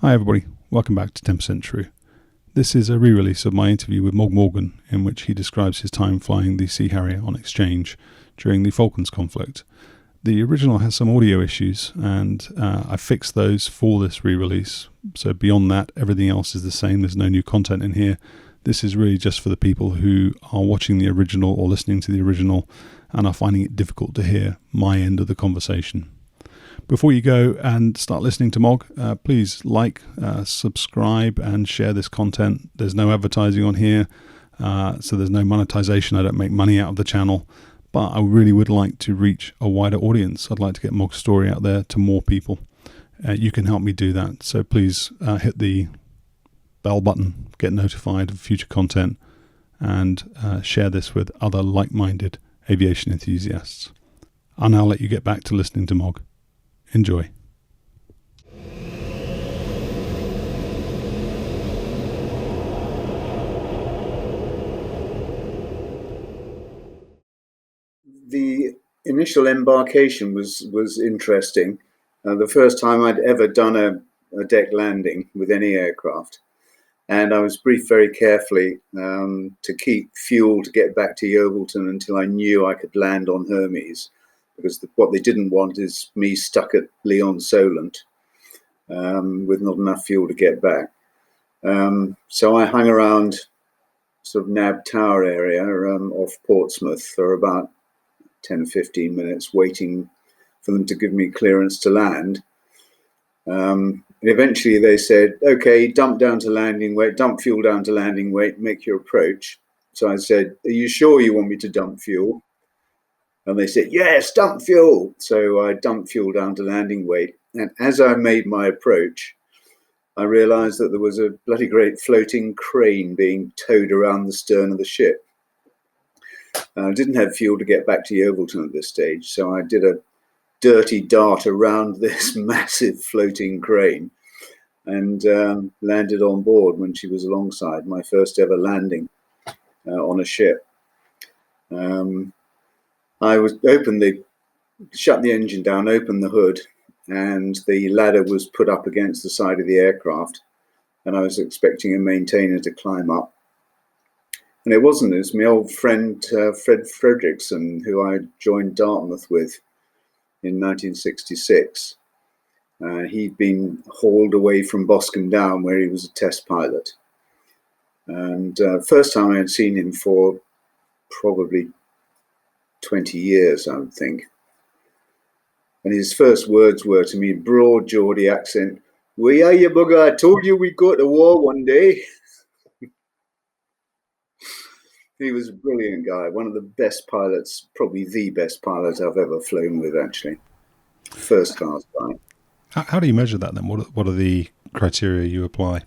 Hi everybody, welcome back to 10% True. This is a re-release of my interview with Mog Morgan, in which he describes his time flying the Sea Harrier on exchange during the Falklands conflict. The original has some audio issues, and I fixed those for this re-release. So beyond that, everything else is the same. There's no new content in here. This is really just for the people who are watching the original or listening to the original and are finding it difficult to hear my end of the conversation. Before you go and start listening to Mog, please like, subscribe and share this content. There's no advertising on here, so there's no monetization. I don't make money out of the channel, but I really would like to reach a wider audience. I'd like to get Mog's story out there to more people. You can help me do that, so please hit the bell button, get notified of future content, and share this with other like-minded aviation enthusiasts. I'll now let you get back to listening to Mog. Enjoy. The initial embarkation was interesting. The first time I'd ever done a deck landing with any aircraft. And I was briefed very carefully to keep fuel to get back to Yeovilton until I knew I could land on Hermes. Because what they didn't want is me stuck at Lyon Solent with not enough fuel to get back. So I hung around sort of Nab Tower area off Portsmouth for about 10 or 15 minutes, waiting for them to give me clearance to land. And eventually they said, okay, dump down to landing weight, dump fuel down to landing weight, make your approach. So I said, are you sure you want me to dump fuel? And they said, yes, dump fuel. So I dumped fuel down to landing weight. And as I made my approach, I realized that there was a bloody great floating crane being towed around the stern of the ship. I didn't have fuel to get back to Yeovilton at this stage. So I did a dirty dart around this massive floating crane and landed on board when she was alongside, my first ever landing on a ship. I shut the engine down, opened the hood, and the ladder was put up against the side of the aircraft, and I was expecting a maintainer to climb up. And it wasn't. It was my old friend Fred Fredrickson, who I joined Dartmouth with in 1966. He'd been hauled away from Boscombe Down, where he was a test pilot. And first time I had seen him for probably 20 years, I would think. And his first words were to me, broad Geordie accent, "Where are you, bugger? I told you we'd go to war one day." He was a brilliant guy, one of the best pilots, probably the best pilot I've ever flown with, actually. First class guy. How do you measure that then? What are the criteria you apply?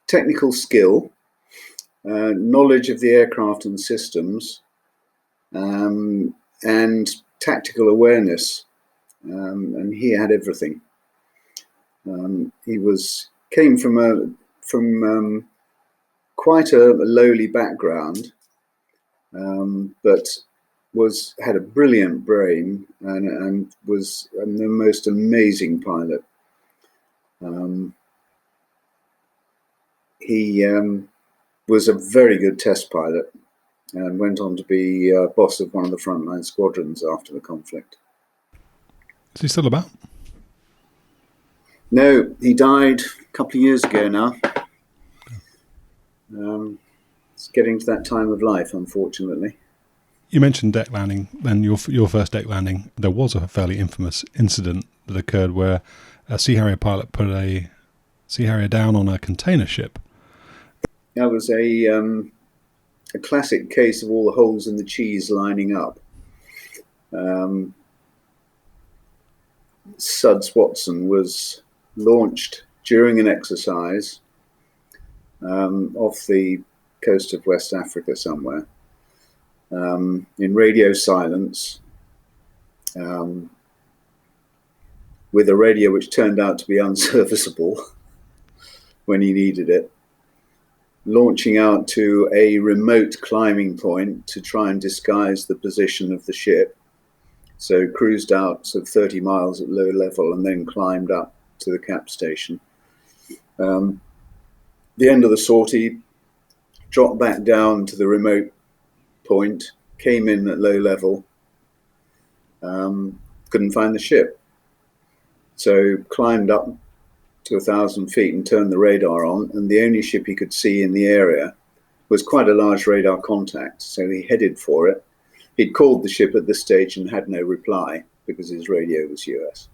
Technical skill, knowledge of the aircraft and systems, and tactical awareness. And he had everything. He came from quite a lowly background, but had a brilliant brain and was the most amazing pilot. He was a very good test pilot and went on to be boss of one of the frontline squadrons after the conflict. Is he still about? No, he died a couple of years ago now. It's getting to that time of life, unfortunately. You mentioned deck landing, then your first deck landing. There was a fairly infamous incident that occurred where a Sea Harrier pilot put a Sea Harrier down on a container ship. That was a classic case of all the holes in the cheese lining up. Suds Watson was launched during an exercise off the coast of West Africa somewhere, in radio silence, with a radio which turned out to be unserviceable when he needed it, launching out to a remote climbing point to try and disguise the position of the ship, So cruised out sort of 30 miles at low level and then climbed up to the cap station. The end of the sortie, dropped back down to the remote point, came in at low level, couldn't find the ship. So climbed up to 1,000 feet and turned the radar on, and the only ship he could see in the area was quite a large radar contact. So he headed for it. He'd called the ship at this stage and had no reply because his radio was US.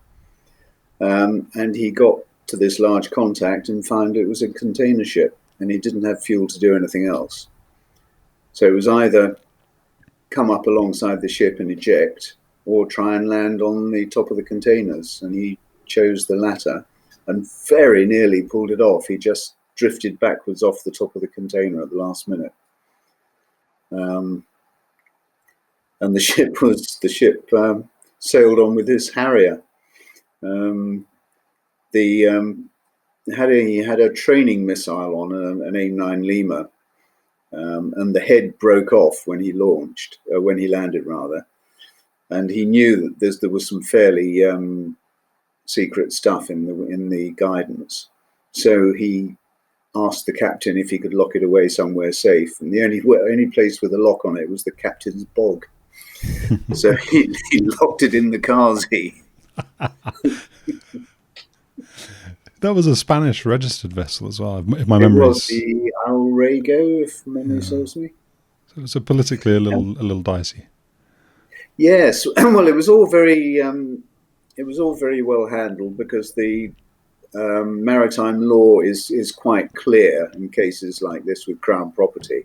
And he got to this large contact and found it was a container ship, and he didn't have fuel to do anything else. So it was either come up alongside the ship and eject, or try and land on the top of the containers. And he chose the latter and very nearly pulled it off. He just drifted backwards off the top of the container at the last minute. And the ship sailed on with this Harrier. He had a training missile on an AIM-9 Lima, and the head broke off when he landed rather. And he knew that there was some fairly secret stuff in the guidance. So he asked the captain if he could lock it away somewhere safe. And the only place with a lock on it was the captain's bog. So he locked it in the Kazi. That was a Spanish registered vessel as well, if my memory was the Alrego, if memory serves me. So it's politically a little dicey. Yes, well, it was all very well handled because the maritime law is quite clear in cases like this with crown property,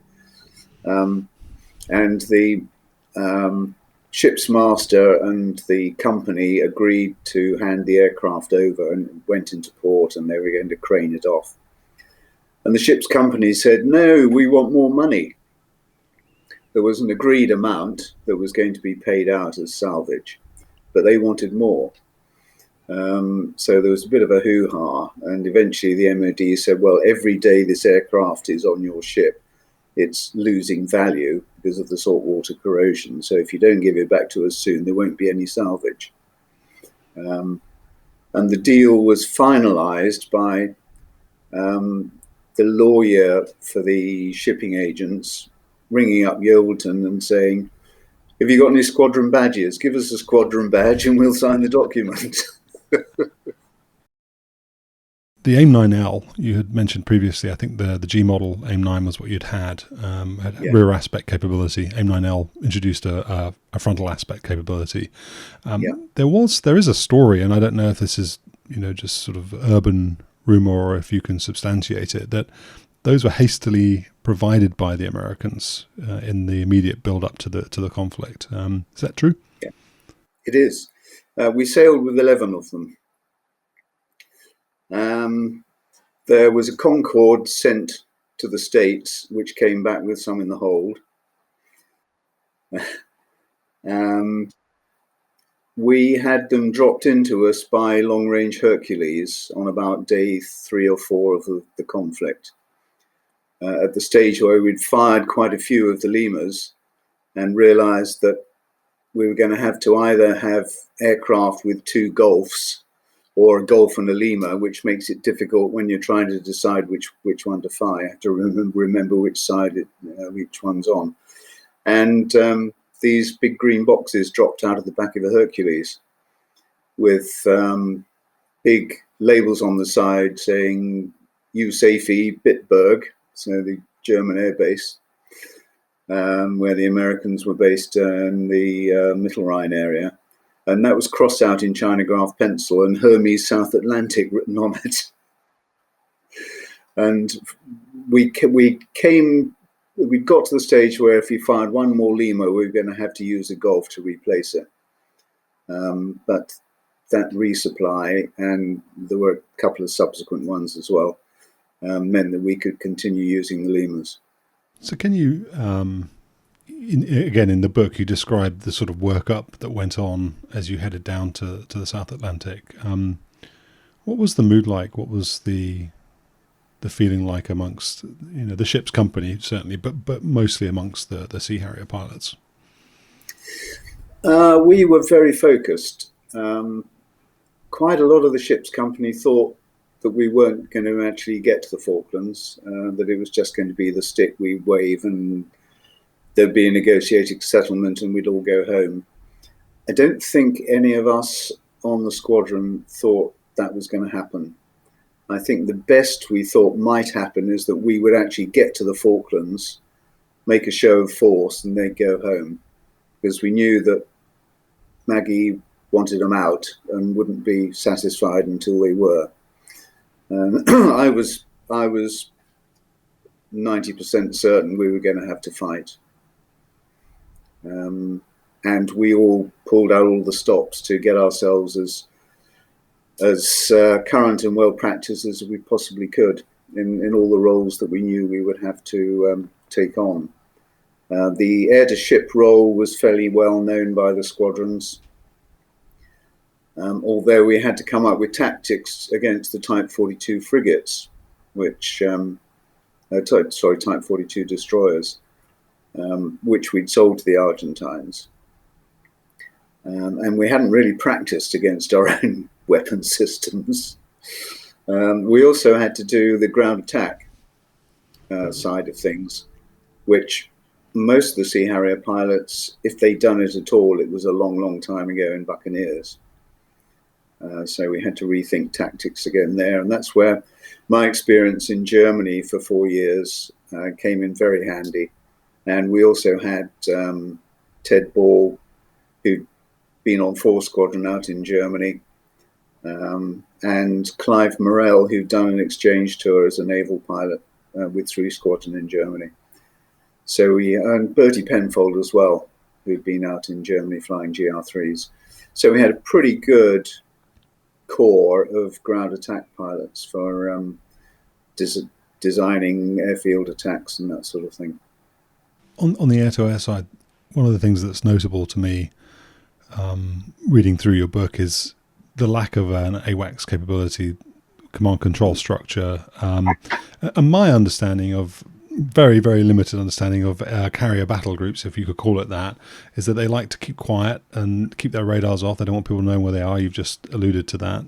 and the ship's master and the company agreed to hand the aircraft over and went into port, and they were going to crane it off. And the ship's company said, "No, we want more money." There was an agreed amount that was going to be paid out as salvage, but they wanted more. So there was a bit of a hoo-ha, and eventually the MOD said, well, every day this aircraft is on your ship, it's losing value because of the saltwater corrosion. So if you don't give it back to us soon, there won't be any salvage. And the deal was finalized by the lawyer for the shipping agents ringing up Yeovilton and saying, have you got any squadron badges? Give us a squadron badge and we'll sign the document. The AIM-9L, you had mentioned previously, I think the G model AIM-9 was what you'd had rear aspect capability. AIM-9L introduced a frontal aspect capability. There is a story, and I don't know if this is just sort of urban rumor or if you can substantiate it, that those were hastily provided by the Americans in the immediate build-up to the conflict. Is that true? Yeah, it is. We sailed with 11 of them. There was a Concorde sent to the States, which came back with some in the hold. We had them dropped into us by long-range Hercules on about day 3 or 4 of the conflict. At the stage where we'd fired quite a few of the Limas and realized that we were going to have to either have aircraft with 2 Gulfs or a Gulf and a Lima, which makes it difficult when you're trying to decide which one to fire. You have to remember which side each one's on. And these big green boxes dropped out of the back of a Hercules with big labels on the side saying USAFE Bitburg, so the German air base, where the Americans were based in the Mittelrhein area. And that was crossed out in China graph pencil and Hermes South Atlantic written on it. And we got to the stage where if we fired one more Lima, we were going to have to use a Gulf to replace it. But that resupply, and there were a couple of subsequent ones as well, meant that we could continue using the Limas. So can you, again, in the book, you described the sort of workup that went on as you headed down to the South Atlantic. What was the mood like? What was the feeling like amongst the ship's company, certainly, but mostly amongst the Sea Harrier pilots? We were very focused. Quite a lot of the ship's company thought that we weren't going to actually get to the Falklands, that it was just going to be the stick we wave and there'd be a negotiated settlement and we'd all go home. I don't think any of us on the squadron thought that was going to happen. I think the best we thought might happen is that we would actually get to the Falklands, make a show of force, and they'd go home. Because we knew that Maggie wanted them out and wouldn't be satisfied until they were. I was 90% certain we were going to have to fight. And we all pulled out all the stops to get ourselves as current and well practiced as we possibly could in all the roles that we knew we would have to take on. The air-to-ship role was fairly well known by the squadrons, although we had to come up with tactics against the Type 42 frigates, which Type 42 destroyers, which we'd sold to the Argentines. And we hadn't really practiced against our own weapon systems. We also had to do the ground attack side of things, which most of the Sea Harrier pilots, if they'd done it at all, it was a long, long time ago in Buccaneers. So we had to rethink tactics again there. And that's where my experience in Germany for 4 years came in very handy. And we also had Ted Ball, who'd been on 4 Squadron out in Germany, and Clive Morrell, who'd done an exchange tour as a naval pilot with 3 Squadron in Germany. So and Bertie Penfold as well, who'd been out in Germany flying GR3s. So we had a pretty good core of ground attack pilots for designing airfield attacks and that sort of thing. On the air-to-air side, one of the things that's notable to me reading through your book is the lack of an AWACS capability, command control structure, and my understanding of very, very limited understanding of carrier battle groups, if you could call it that, is that they like to keep quiet and keep their radars off. They don't want people knowing where they are. You've just alluded to that.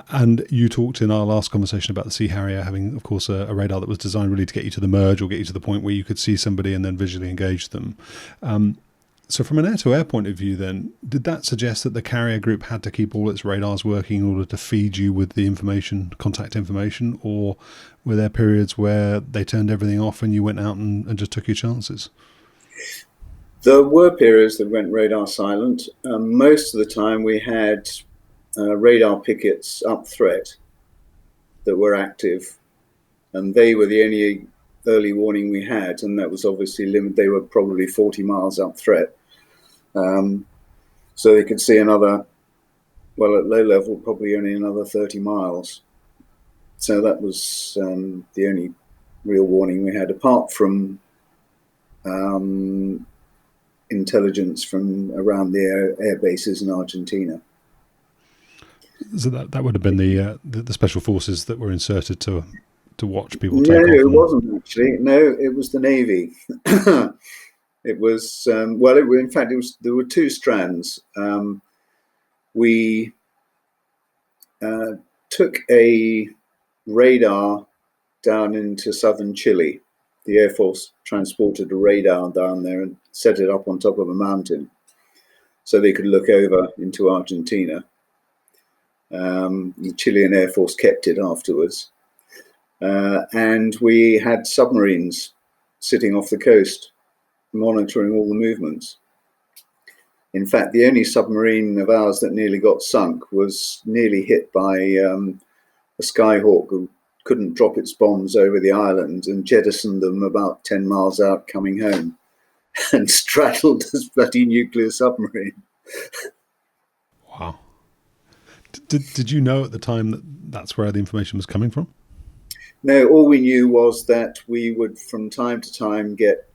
And you talked in our last conversation about the Sea Harrier having, of course, a radar that was designed really to get you to the merge or get you to the point where you could see somebody and then visually engage them. So from an air-to-air point of view then, did that suggest that the carrier group had to keep all its radars working in order to feed you with the information, contact information, or were there periods where they turned everything off and you went out and just took your chances? There were periods that went radar silent. Most of the time we had radar pickets up threat that were active, and they were the only early warning we had, and that was obviously limited. They were probably 40 miles up threat. So they could see another, well, at low level, probably only another 30 miles. So that was the only real warning we had, apart from intelligence from around the air bases in Argentina. So that would have been the special forces that were inserted to watch people take off? No, it wasn't actually. No, it was the Navy. It was, in fact, there were 2 strands. We took a radar down into southern Chile. The Air Force transported a radar down there and set it up on top of a mountain so they could look over into Argentina. The Chilean Air Force kept it afterwards. And we had submarines sitting off the coast, monitoring all the movements. In fact, the only submarine of ours that nearly got sunk was nearly hit by a Skyhawk who couldn't drop its bombs over the island and jettisoned them about 10 miles out coming home and straddled this bloody nuclear submarine. Wow. Did you know at the time that that's where the information was coming from? No, all we knew was that we would from time to time get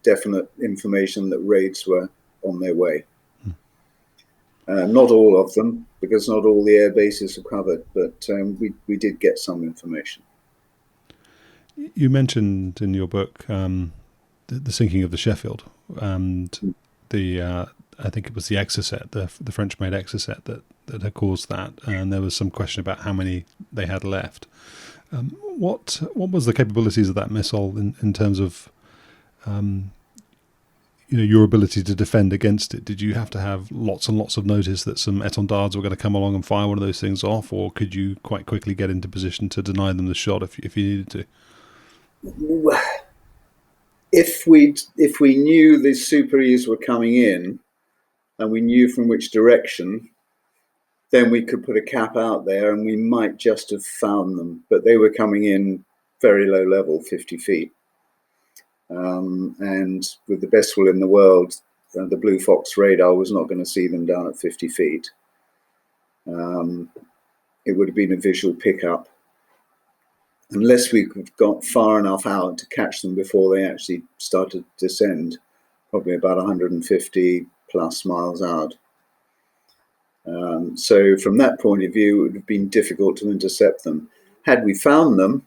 definite information that raids were on their way. Not all of them, because not all the air bases are covered, but we did get some information. You mentioned in your book the sinking of the Sheffield, and I think it was the Exocet, the French-made Exocet that had caused that, and there was some question about how many they had left. What was the capabilities of that missile in terms of your ability to defend against it? Did you have to have lots and lots of notice that some étendards were going to come along and fire one of those things off, or could you quite quickly get into position to deny them the shot if you needed to? If we knew the Super E's were coming in, and we knew from which direction, then we could put a cap out there and we might just have found them. But they were coming in very low level, 50 feet. And with the best will in the world, the Blue Fox radar was not going to see them down at 50 feet. It would have been a visual pickup, unless we could have got far enough out to catch them before they actually started to descend, probably about 150 plus miles out. So from that point of view, it would have been difficult to intercept them. Had we found them,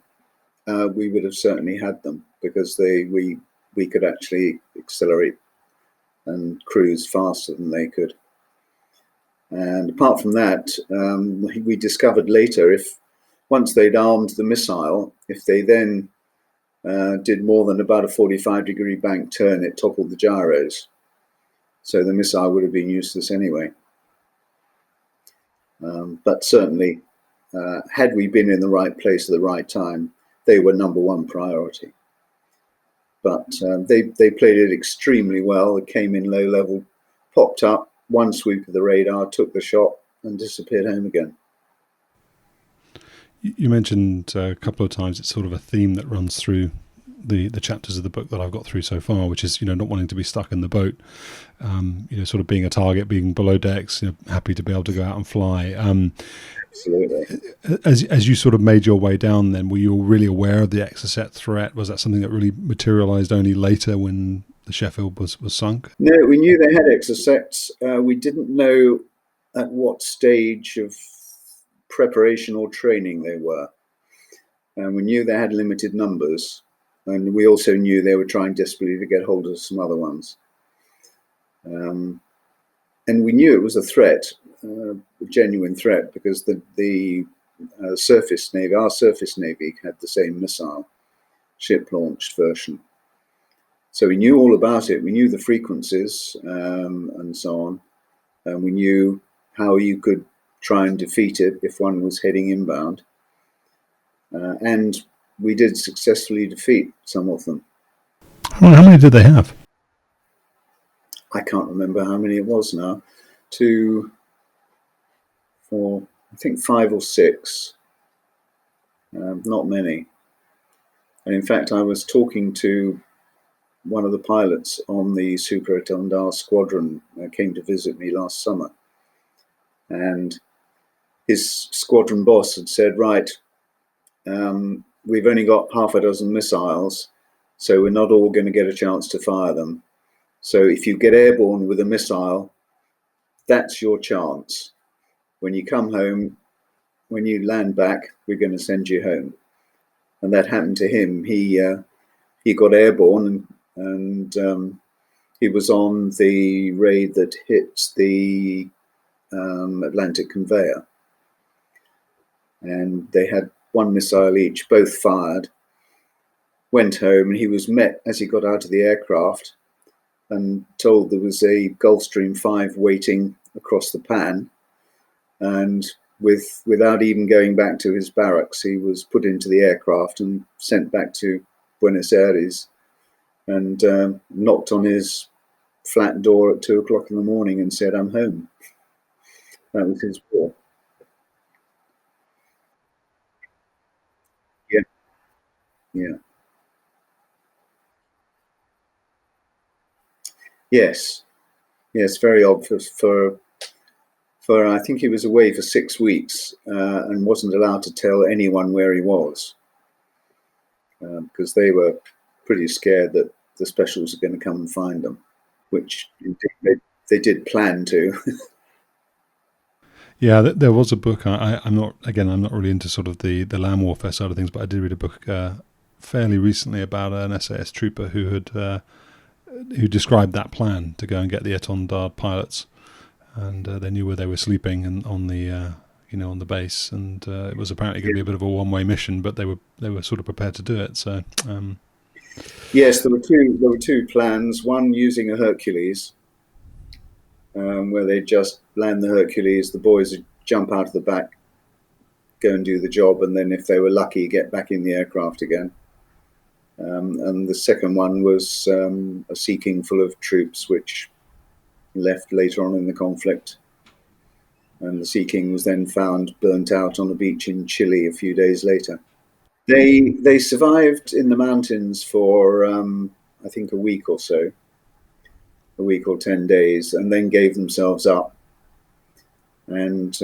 we would have certainly had them, because we could actually accelerate and cruise faster than they could. And apart from that, we discovered later, once they'd armed the missile, if they then did more than about a 45-degree bank turn, it toppled the gyros. So the missile would have been useless anyway. But certainly, had we been in the right place at the right time, they were number one priority. But they played it extremely well. It came in low level, popped up, one sweep of the radar, took the shot, and disappeared home again. You mentioned a couple of times it's sort of a theme that runs through the chapters of the book that I've got through so far, which is not wanting to be stuck in the boat, sort of being a target, being below decks, happy to be able to go out and fly. Absolutely. As you sort of made your way down, then were you really aware of the Exocet threat? Was that something that really materialised only later when the Sheffield was sunk? No, we knew they had Exocets. We didn't know at what stage of preparation or training they were. And we knew they had limited numbers. And we also knew they were trying desperately to get hold of some other ones. And we knew it was a threat, a genuine threat, because the surface navy, our surface navy, had the same missile, ship-launched version. So we knew all about it. We knew the frequencies and so on. And we knew how you could try and defeat it if one was heading inbound. And we did successfully defeat some of them. How many did they have? I can't remember how many it was now. 2, 4, I think 5 or 6. Not many. And in fact, I was talking to one of the pilots on the Super Étendard squadron, came to visit me last summer. And his squadron boss had said, right, we've only got half a dozen missiles, so we're not all going to get a chance to fire them. So if you get airborne with a missile, that's your chance. When you come home, when you land back, we're going to send you home. And that happened to him. He got airborne and he was on the raid that hit the Atlantic conveyor. And they had one missile each, both fired, went home, and he was met as he got out of the aircraft and told there was a Gulfstream 5 waiting across the pan. And without even going back to his barracks, he was put into the aircraft and sent back to Buenos Aires and knocked on his flat door at 2 o'clock in the morning and said, "I'm home." That was his war. Yeah. Yeah. Yes. Yes, very odd for I think he was away for 6 weeks and wasn't allowed to tell anyone where he was because they were pretty scared that the specials were going to come and find them, which they did plan to. Yeah, there was a book. I'm not really into sort of the land warfare side of things, but I did read a book fairly recently about an SAS trooper who had who described that plan to go and get the étendard pilots, and they knew where they were sleeping and on the on the base, and it was apparently going to be a bit of a one-way mission, but they were sort of prepared to do it. So yes, there were two plans. One using a Hercules, where they just land the Hercules, the boys would jump out of the back, go and do the job, and then if they were lucky, get back in the aircraft again. And the second one was a Sea King full of troops, which left later on in the conflict. And the Sea King was then found burnt out on a beach in Chile a few days later. They survived in the mountains for I think a week or 10 days, and then gave themselves up and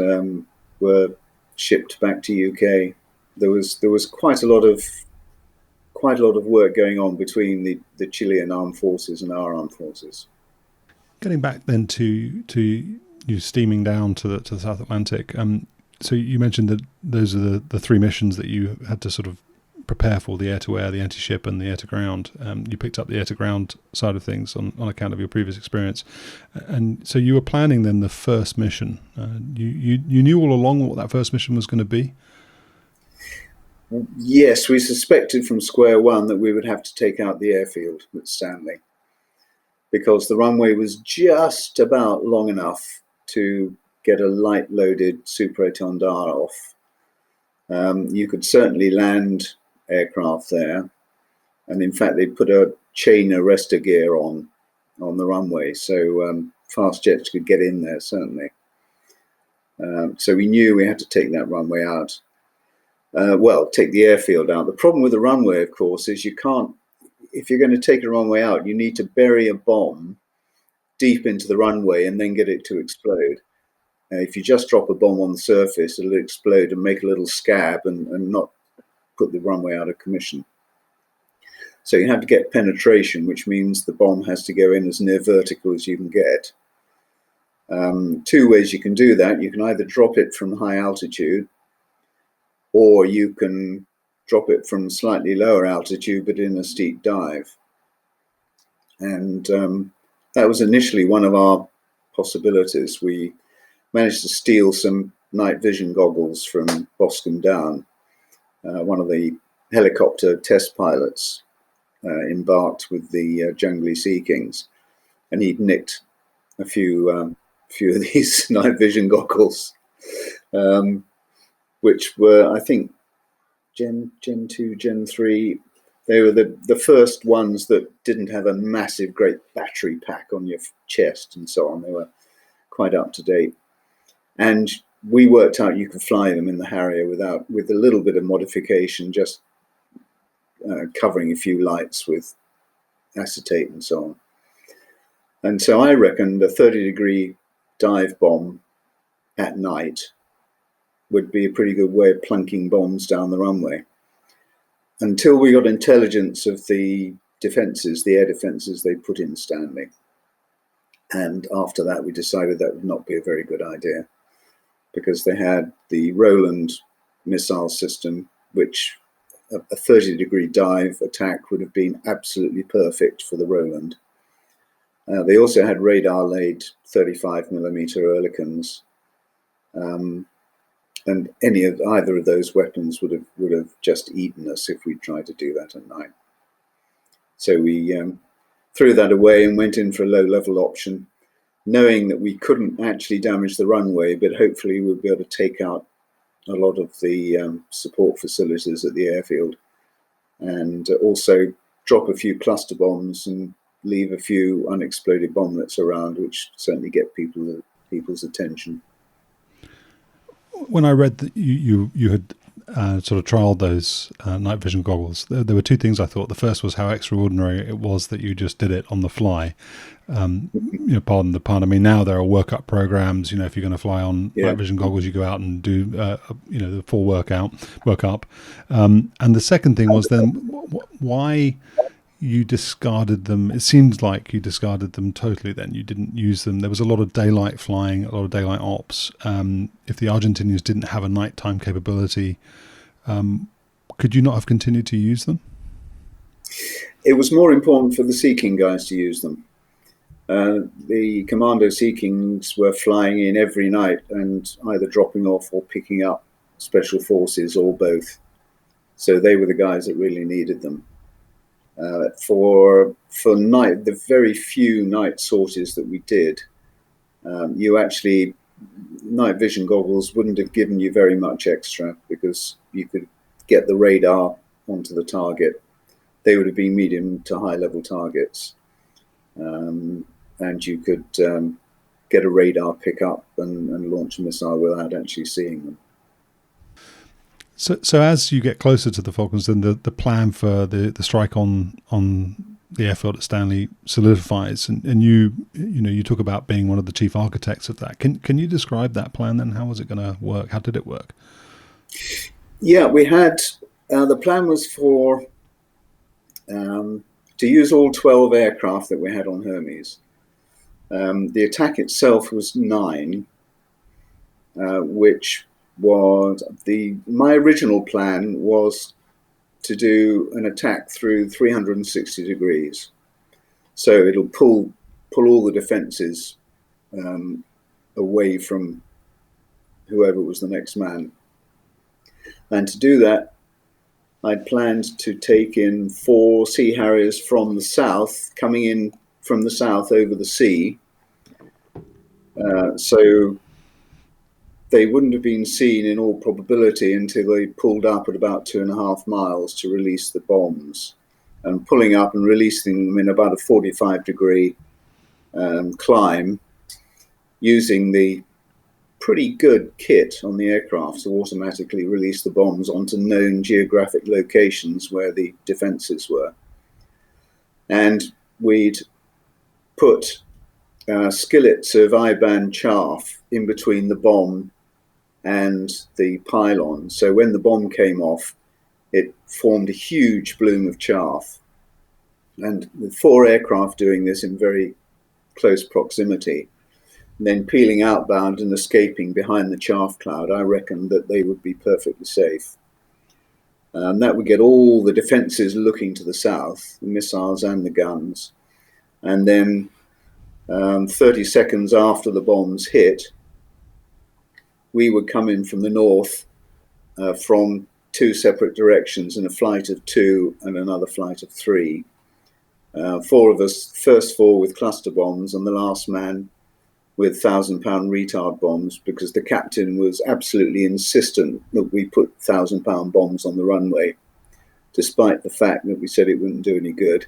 were shipped back to UK. There was quite a lot of work going on between the Chilean armed forces and our armed forces. Getting back then to you steaming down to the South Atlantic. So you mentioned that those are the three missions that you had to sort of prepare for: the air-to-air, the anti-ship, and the air-to-ground. You picked up the air-to-ground side of things on account of your previous experience, and so you were planning then the first mission. You knew all along what that first mission was going to be? Yes, we suspected from square one that we would have to take out the airfield at Stanley, because the runway was just about long enough to get a light-loaded super étendard off. You could certainly land aircraft there, and in fact they put a chain arrestor gear on the runway, so fast jets could get in there certainly. So we knew we had to take that runway out. Take the airfield out. The problem with the runway, of course, is you can't, if you're going to take a runway out, you need to bury a bomb deep into the runway and then get it to explode. If you just drop a bomb on the surface, it'll explode and make a little scab and not put the runway out of commission. So you have to get penetration, which means the bomb has to go in as near vertical as you can get. Two ways you can do that. You can either drop it from high altitude, or you can drop it from slightly lower altitude but in a steep dive. And that was initially one of our possibilities. We managed to steal some night vision goggles from Boscombe Down. One of the helicopter test pilots embarked with the Jungly Sea Kings, and he'd nicked a few of these night vision goggles, which were, I think, Gen 2, Gen 3. They were the first ones that didn't have a massive, great battery pack on your chest and so on. They were quite up to date. And we worked out you could fly them in the Harrier with a little bit of modification, just covering a few lights with acetate and so on. And so I reckoned a 30-degree dive bomb at night would be a pretty good way of plunking bombs down the runway, until we got intelligence of the defences, the air defences they put in Stanley. And after that, we decided that would not be a very good idea, because they had the Roland missile system, which a 30-degree dive attack would have been absolutely perfect for the Roland. They also had radar-laid 35mm Oerlikons, and either of those weapons would have just eaten us if we tried to do that at night. So we threw that away and went in for a low-level option, knowing that we couldn't actually damage the runway, but hopefully we'd be able to take out a lot of the support facilities at the airfield, and also drop a few cluster bombs and leave a few unexploded bomblets around, which certainly get people's attention. When I read that you had sort of trialed those night vision goggles, there were two things I thought. The first was how extraordinary it was that you just did it on the fly. Pardon the pun. I mean, now there are workup programs. If you're going to fly on night vision goggles, you go out and do the full workup. And the second thing was then why you discarded them. It seems like you discarded them totally then. You didn't use them. There was a lot of daylight flying, a lot of daylight ops. If the Argentinians didn't have a nighttime capability, could you not have continued to use them? It was more important for the Sea King guys to use them. The Commando Sea Kings were flying in every night and either dropping off or picking up special forces or both. So they were the guys that really needed them. For night, the very few night sorties that we did, you actually, night vision goggles wouldn't have given you very much extra because you could get the radar onto the target. They would have been medium to high level targets. And you could get a radar pickup and launch a missile without actually seeing them. So as you get closer to the Falklands, then the plan for the strike on the airfield at Stanley solidifies, and you talk about being one of the chief architects of that. Can you describe that plan then? How was it going to work? How did it work? Yeah, we had the plan was for to use all 12 aircraft that we had on Hermes. The attack itself was 9, which was my original plan was to do an attack through 360 degrees. So it'll pull all the defenses away from whoever was the next man. And to do that, I'd planned to take in 4 Sea Harriers from the south, coming in from the south over the sea. So they wouldn't have been seen in all probability until they pulled up at about 2.5 miles to release the bombs. And pulling up and releasing them in about a 45-degree climb, using the pretty good kit on the aircraft to automatically release the bombs onto known geographic locations where the defenses were. And we'd put skillets of I-band chaff in between the bomb and the pylon. So when the bomb came off, it formed a huge bloom of chaff. And with 4 aircraft doing this in very close proximity, and then peeling outbound and escaping behind the chaff cloud, I reckoned that they would be perfectly safe. That would get all the defenses looking to the south, the missiles and the guns. And then 30 seconds after the bombs hit, we would come in from the north from 2 separate directions in a flight of 2 and another flight of 3. 4 of us, first 4 with cluster bombs and the last man with 1,000-pound retard bombs, because the captain was absolutely insistent that we put 1,000-pound bombs on the runway, despite the fact that we said it wouldn't do any good.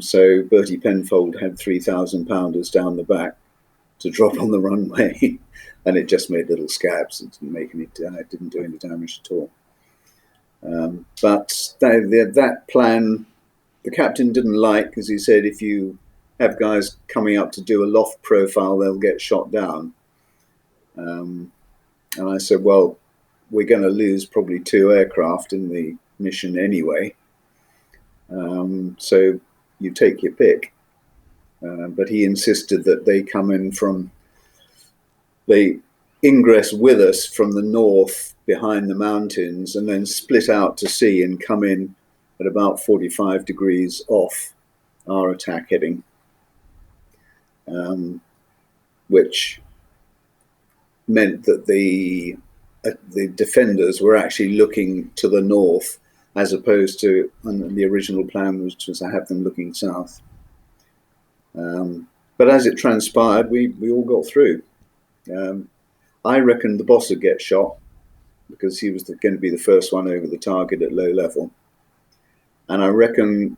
So Bertie Penfold had 3,000-pounders down the back to drop on the runway, and it just made little scabs. It didn't make any. It didn't do any damage at all. But that plan, the captain didn't like, because he said if you have guys coming up to do a loft profile, they'll get shot down. And I said, well, we're going to lose probably 2 aircraft in the mission anyway. So you take your pick. But he insisted that they come in they ingress with us from the north behind the mountains and then split out to sea and come in at about 45 degrees off our attack heading. Which meant that the defenders were actually looking to the north, as opposed to the original plan, which was to have them looking south. But as it transpired, we all got through. I reckoned the boss would get shot because he was going to be the first one over the target at low level. And I reckon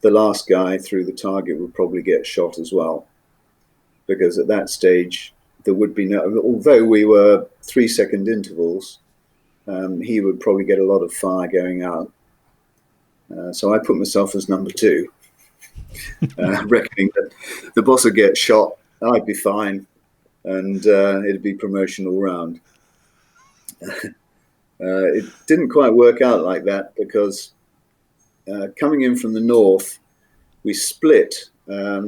the last guy through the target would probably get shot as well, because at that stage there would be no, although we were 3-second intervals, he would probably get a lot of fire going out. So I put myself as number 2, reckoning that the boss would get shot, I'd be fine, and it'd be promotion all round. It didn't quite work out like that, because coming in from the north, we split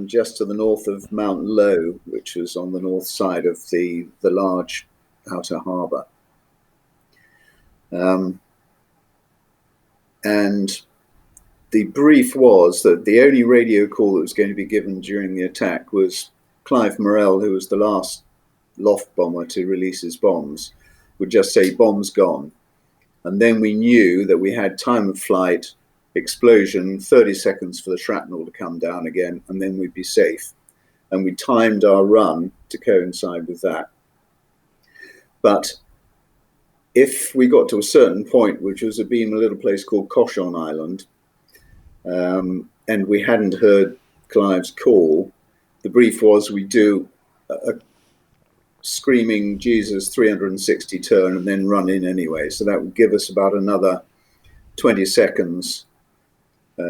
just to the north of Mount Low, which was on the north side of the large outer harbour. And the brief was that the only radio call that was going to be given during the attack was Clive Morrell, who was the last loft bomber to release his bombs, would just say, "Bombs gone." And then we knew that we had time of flight, explosion, 30 seconds for the shrapnel to come down again, and then we'd be safe. And we timed our run to coincide with that. But if we got to a certain point, which was abeam a little place called Cochon Island, and we hadn't heard Clive's call, the brief was we do a screaming Jesus 360 turn and then run in anyway. So that would give us about another 20 seconds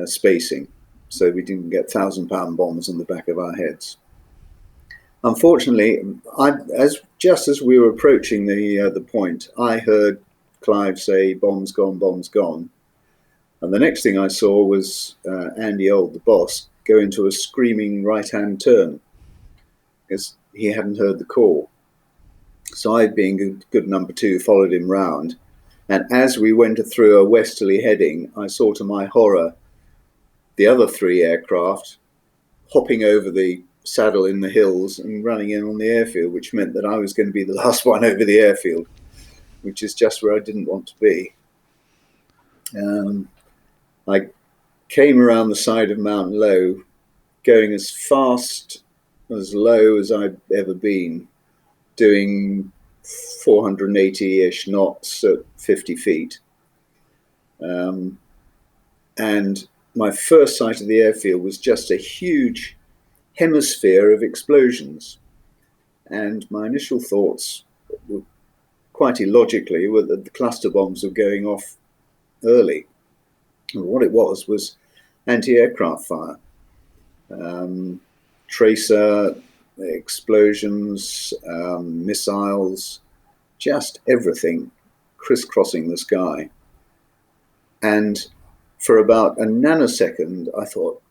spacing, so we didn't get 1,000-pound bombs on the back of our heads. Unfortunately, just as we were approaching the point, I heard Clive say, "Bombs gone, bombs gone." And the next thing I saw was Andy Old, the boss, go into a screaming right-hand turn because he hadn't heard the call. So I, being good number two, followed him round. And as we went through a westerly heading, I saw to my horror the other three aircraft hopping over the saddle in the hills and running in on the airfield, which meant that I was going to be the last one over the airfield, which is just where I didn't want to be. I came around the side of Mount Low, going as fast, as low as I'd ever been, doing 480-ish knots at 50 feet. And my first sight of the airfield was just a huge hemisphere of explosions. And my initial thoughts, were, quite illogically, were that the cluster bombs were going off early. And what it was anti-aircraft fire. Tracer explosions, missiles, just everything crisscrossing the sky. And for about a nanosecond, I thought,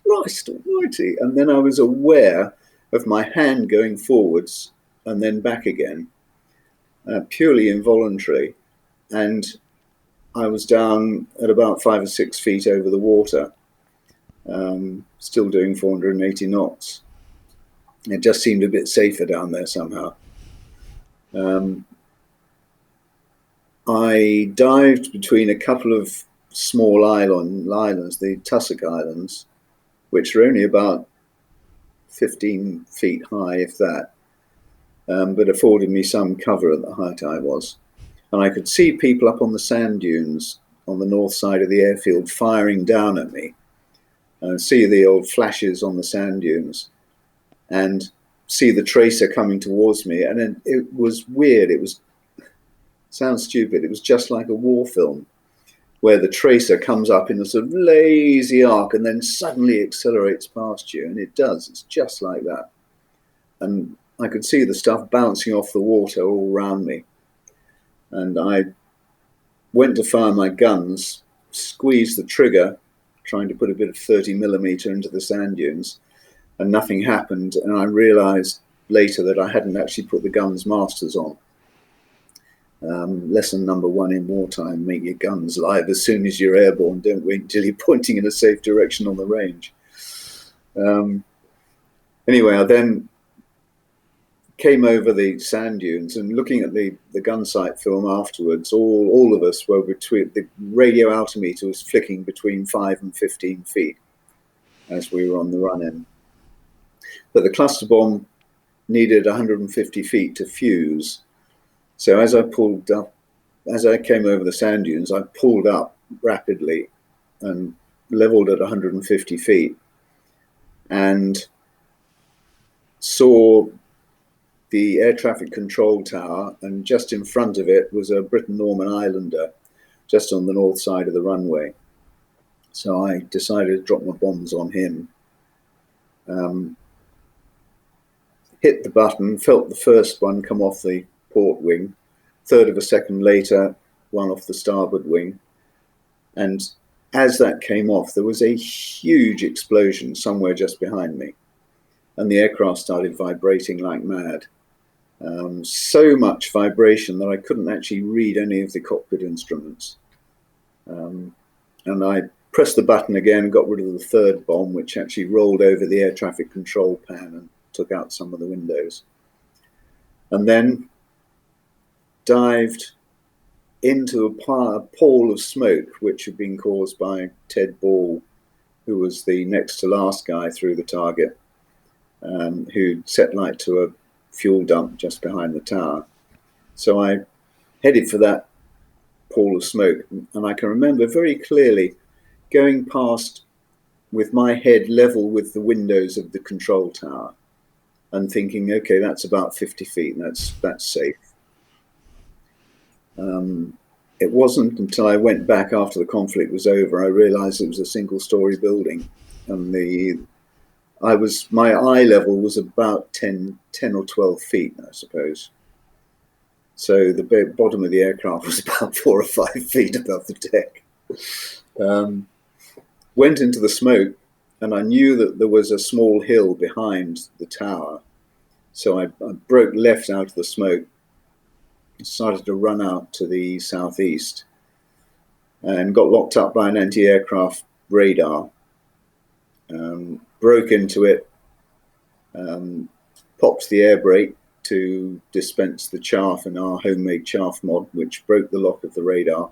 Christ almighty. And then I was aware of my hand going forwards and then back again, purely involuntary. And I was down at about 5 or 6 feet over the water, still doing 480 knots. It just seemed a bit safer down there somehow. I dived between a couple of small islands, the Tussock Islands, which are only about 15 feet high, if that, but afforded me some cover at the height I was. And I could see people up on the sand dunes on the north side of the airfield firing down at me, and see the old flashes on the sand dunes, and see the tracer coming towards me. And then it was weird. Sounds stupid. It was just like a war film, where the tracer comes up in a sort of lazy arc and then suddenly accelerates past you. And it does. It's just like that. And I could see the stuff bouncing off the water all around me. And I went to fire my guns, squeezed the trigger, trying to put a bit of 30mm into the sand dunes, and nothing happened. And I realized later that I hadn't actually put the gun's masters on. Lesson number one in wartime: make your guns live as soon as you're airborne. Don't wait until you're pointing in a safe direction on the range. Anyway, I then came over the sand dunes, and looking at the gun sight film afterwards, all of us were between, the radio altimeter was flicking between 5 and 15 feet as we were on the run in. But the cluster bomb needed 150 feet to fuse. So as I came over the sand dunes, I pulled up rapidly and leveled at 150 feet and saw the air traffic control tower, and just in front of it was a Britten-Norman Islander just on the north side of the runway. So I decided to drop my bombs on him. Hit the button, felt the first one come off the port wing, third of a second later, one off the starboard wing. And as that came off, there was a huge explosion somewhere just behind me. And the aircraft started vibrating like mad. So much vibration that I couldn't actually read any of the cockpit instruments. And I pressed the button again, got rid of the third bomb, which actually rolled over the air traffic control pan and took out some of the windows. And then dived into a pall of smoke, which had been caused by Ted Ball, who was the next to last guy through the target, who'd set light to a fuel dump just behind the tower. So I headed for that pall of smoke, and I can remember very clearly going past with my head level with the windows of the control tower and thinking, okay, that's about 50 feet, and that's safe. It wasn't until I went back after the conflict was over, I realized it was a single-story building, and my eye level was about 10 or 12 feet, I suppose. So the bottom of the aircraft was about 4 or 5 feet above the deck. Went into the smoke, and I knew that there was a small hill behind the tower. So I broke left out of the smoke, started to run out to the southeast, and got locked up by an anti-aircraft radar. Broke into it, popped the air brake to dispense the chaff in our homemade chaff mod, which broke the lock of the radar.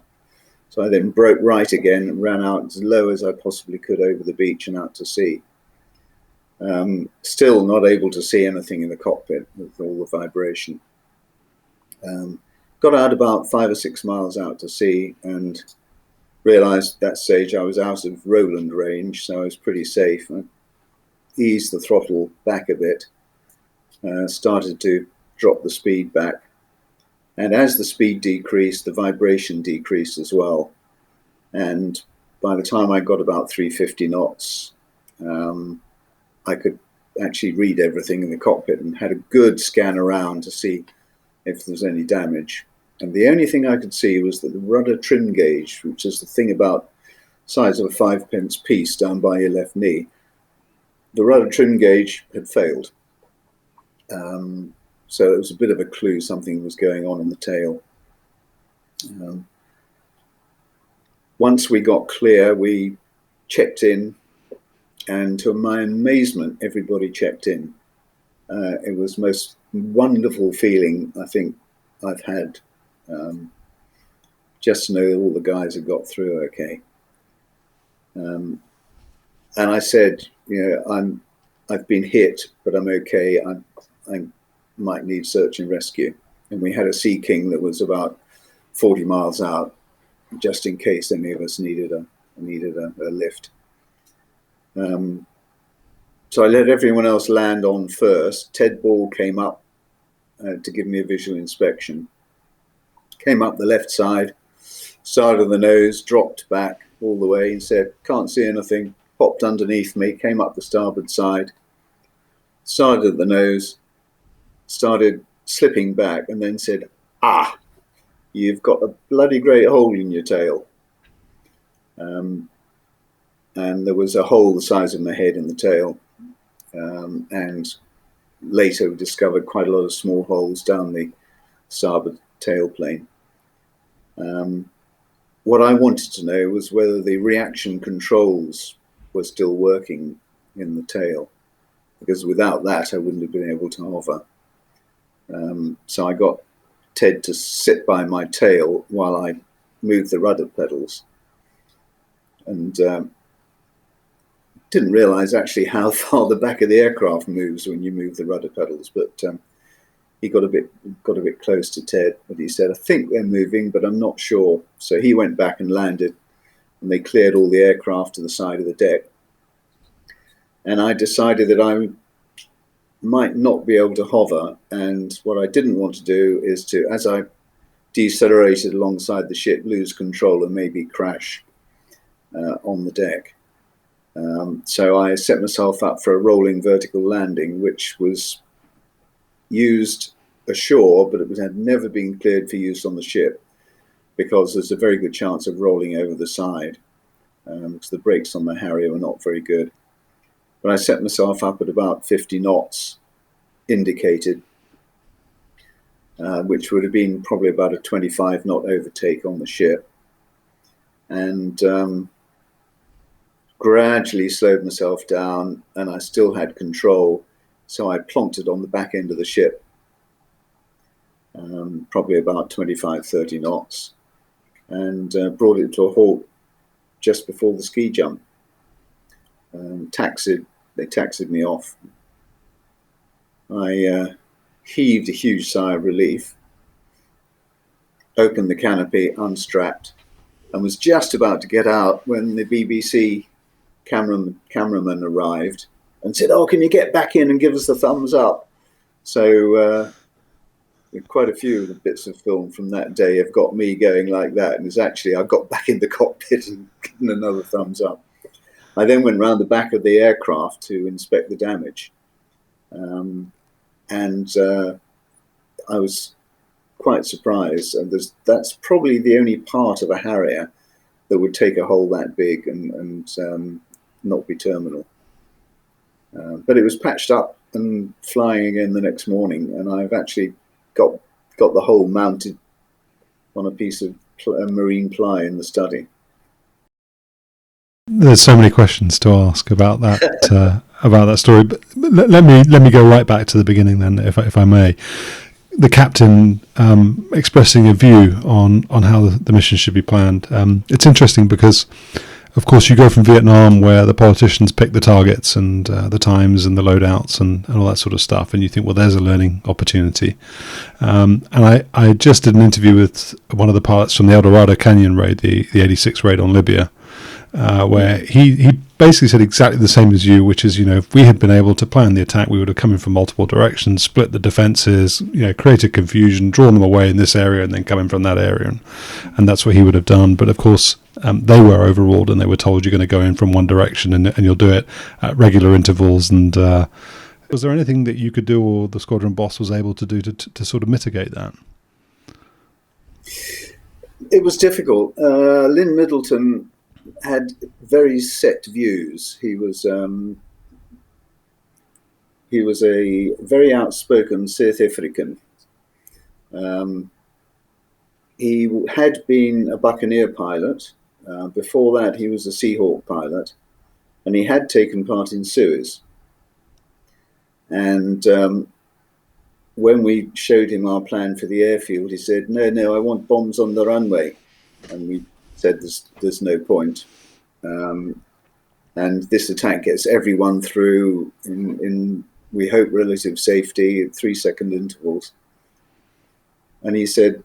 So I then broke right again and ran out as low as I possibly could over the beach and out to sea. Still not able to see anything in the cockpit with all the vibration. Got out about 5 or 6 miles out to sea and realized at that stage I was out of Roland range, so I was pretty safe. I eased the throttle back a bit, started to drop the speed back. And as the speed decreased, the vibration decreased as well. And by the time I got about 350 knots, I could actually read everything in the cockpit and had a good scan around to see if there was any damage. And the only thing I could see was that the rudder trim gauge, which is the thing about the size of a 5p piece down by your left knee, the rudder trim gauge had failed. So it was a bit of a clue something was going on in the tail. Once we got clear, we checked in, and to my amazement, everybody checked in. It was the most wonderful feeling I think I've had, just to know that all the guys had got through okay. And I said, I've been hit, but I'm okay. I might need search and rescue. And we had a Sea King that was about 40 miles out, just in case any of us needed a lift. So I let everyone else land on first. Ted Ball came up to give me a visual inspection. Came up the left side, started on the nose, dropped back all the way and said, can't see anything. Popped underneath me, came up the starboard side, started at the nose, started slipping back, and then said, you've got a bloody great hole in your tail. And there was a hole the size of my head in the tail. And later we discovered quite a lot of small holes down the starboard tail plane. What I wanted to know was whether the reaction controls were still working in the tail, because without that I wouldn't have been able to hover. So I got Ted to sit by my tail while I moved the rudder pedals, and didn't realize actually how far the back of the aircraft moves when you move the rudder pedals, but he got a bit close to Ted, but he said, I think they're moving, but I'm not sure. So he went back and landed, and they cleared all the aircraft to the side of the deck. And I decided that I might not be able to hover, and what I didn't want to do is to, as I decelerated alongside the ship, lose control and maybe crash on the deck. So I set myself up for a rolling vertical landing, which was used ashore, but it had never been cleared for use on the ship, because there's a very good chance of rolling over the side, because the brakes on the Harrier were not very good. But I set myself up at about 50 knots indicated, which would have been probably about a 25 knot overtake on the ship. And gradually slowed myself down, and I still had control. So I plonked it on the back end of the ship, probably about 25, 30 knots, and brought it to a halt just before the ski jump. They taxied me off. I heaved a huge sigh of relief, opened the canopy, unstrapped, and was just about to get out when the BBC cameraman arrived and said, "Oh, can you get back in and give us the thumbs up?" So quite a few of the bits of film from that day have got me going like that. And it's actually, I got back in the cockpit and given another thumbs up. I then went round the back of the aircraft to inspect the damage. And I was quite surprised. And that's probably the only part of a Harrier that would take a hole that big and not be terminal. But it was patched up and flying again the next morning, and I've actually got the hole mounted on a piece of marine ply in the study. There's so many questions to ask about that story, but let me go right back to the beginning then, if I may. The captain expressing a view on how the mission should be planned. It's interesting because, of course, you go from Vietnam, where the politicians pick the targets and the times and the loadouts and all that sort of stuff, and you think, well, there's a learning opportunity. And I just did an interview with one of the pilots from the El Dorado Canyon raid, the 86 raid on Libya, where he basically said exactly the same as you, which is, if we had been able to plan the attack, we would have come in from multiple directions, split the defences, created confusion, drawn them away in this area and then come in from that area. And that's what he would have done. But of course, they were overruled and they were told you're going to go in from one direction and you'll do it at regular intervals. And was there anything that you could do, or the squadron boss was able to do to sort of mitigate that? It was difficult. Lynn Middleton had very set views. He was a very outspoken South African. He had been a Buccaneer pilot. Before that, he was a Seahawk pilot, and he had taken part in Suez. And when we showed him our plan for the airfield, he said, no, I want bombs on the runway. And we said, there's no point. And this attack gets everyone through in we hope, relative safety at 3-second intervals. And he said,